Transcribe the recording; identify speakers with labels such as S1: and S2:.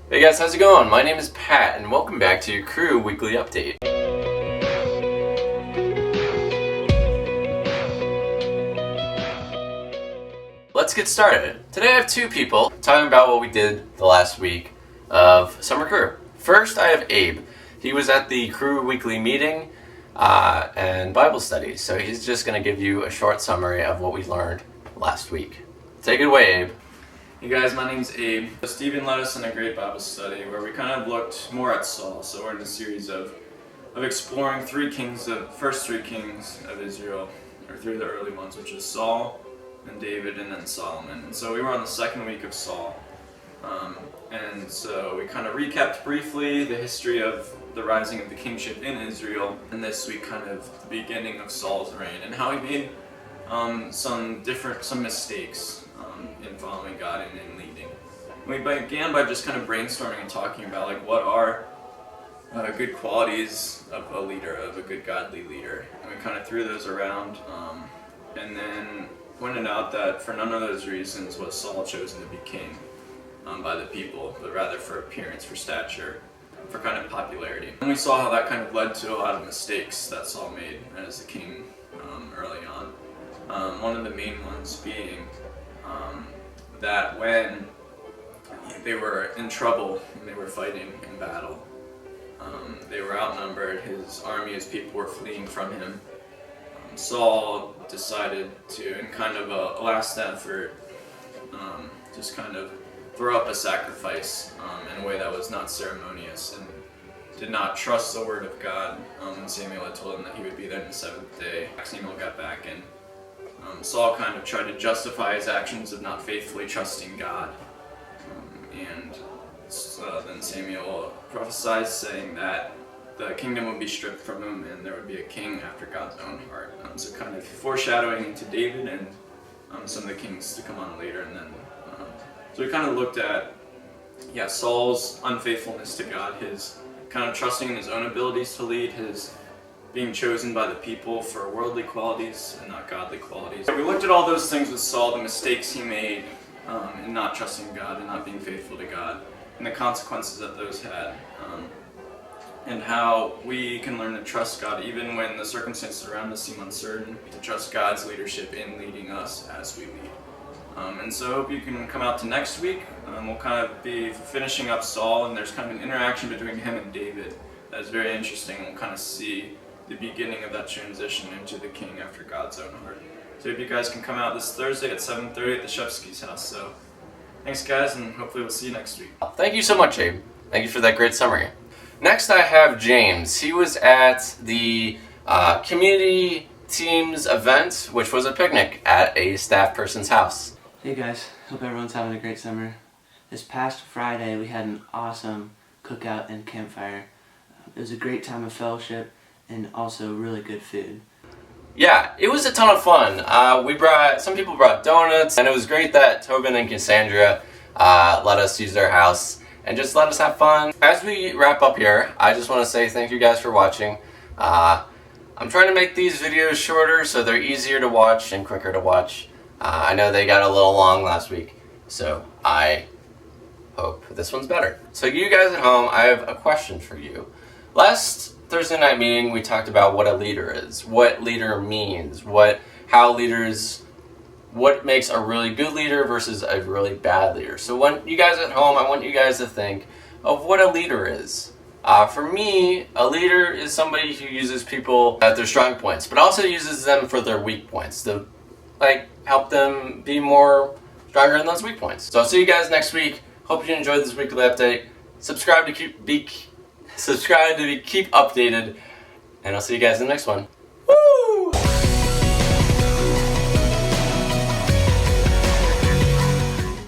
S1: Hey guys, how's it going? My name is Pat and welcome back to your Crew Weekly Update. Let's get started. Today I have two people talking about what we did the last week of Summer Crew. First I have Abe. He was at the Crew Weekly meeting and Bible study, so he's just going to give you a short summary of what we learned last week. Take it away, Abe.
S2: Hey guys, my name's Abe. Stephen led us in a great Bible study where we kind of looked more at Saul. So we're in a series of exploring first three kings of Israel, or three of the early ones, which is Saul, and David, and then Solomon. And so we were on the second week of Saul. And so we kind of recapped briefly the history of the rising of the kingship in Israel, and this week kind of the beginning of Saul's reign and how he made some mistakes in following God and in leading. We began by just kind of brainstorming and talking about what are good qualities of a leader, of a good godly leader, and we kind of threw those around, and then pointed out that for none of those reasons was Saul chosen to be king by the people, but rather for appearance, for stature, for kind of popularity. And we saw how that kind of led to a lot of mistakes that Saul made as a king early on. One of the main ones being that when they were in trouble and they were fighting in battle, they were outnumbered, his army, his people were fleeing from him. Saul decided to, in kind of a last effort, just kind of throw up a sacrifice in a way that was not ceremonious and did not trust the word of God. And Samuel had told him that he would be there on the seventh day. Samuel got back and Saul kind of tried to justify his actions of not faithfully trusting God. Then Samuel prophesied saying that the kingdom would be stripped from him and there would be a king after God's own heart. So kind of foreshadowing into David and some of the kings to come on later. And then, so we kind of looked at Saul's unfaithfulness to God, his kind of trusting in his own abilities to lead, his being chosen by the people for worldly qualities and not godly qualities. We looked at all those things with Saul, the mistakes he made in not trusting God and not being faithful to God, and the consequences that those had, and how we can learn to trust God even when the circumstances around us seem uncertain, to trust God's leadership in leading us as we lead. And so I hope you can come out to next week. We'll kind of be finishing up Saul, and there's kind of an interaction between him and David that is very interesting. We'll kind of see the beginning of that transition into the king after God's own heart. So if you guys can come out this Thursday at 7:30 at the Shevsky's house. So thanks guys, and hopefully we'll see you next week.
S1: Thank you so much, Abe. Thank you for that great summary. Next I have James. He was at the community teams event, which was a picnic at a staff person's house.
S3: Hey guys, hope everyone's having a great summer. This past Friday we had an awesome cookout and campfire. It was a great time of fellowship and also really good food.
S1: Yeah, it was a ton of fun. Some people brought donuts, and it was great that Tobin and Cassandra let us use their house and just let us have fun. As we wrap up here, I just want to say thank you guys for watching. I'm trying to make these videos shorter so they're easier to watch and quicker to watch. I know they got a little long last week, so I hope this one's better. So you guys at home, I have a question for you. Last Thursday night meeting, we talked about what a leader is, what leader means, what makes a really good leader versus a really bad leader. So when you guys at home, I want you guys to think of what a leader is. For me, a leader is somebody who uses people at their strong points, but also uses them for their weak points to help them be more stronger in those weak points. So I'll see you guys next week. Hope you enjoyed this weekly update. Subscribe to keep updated, and I'll see you guys in the next one.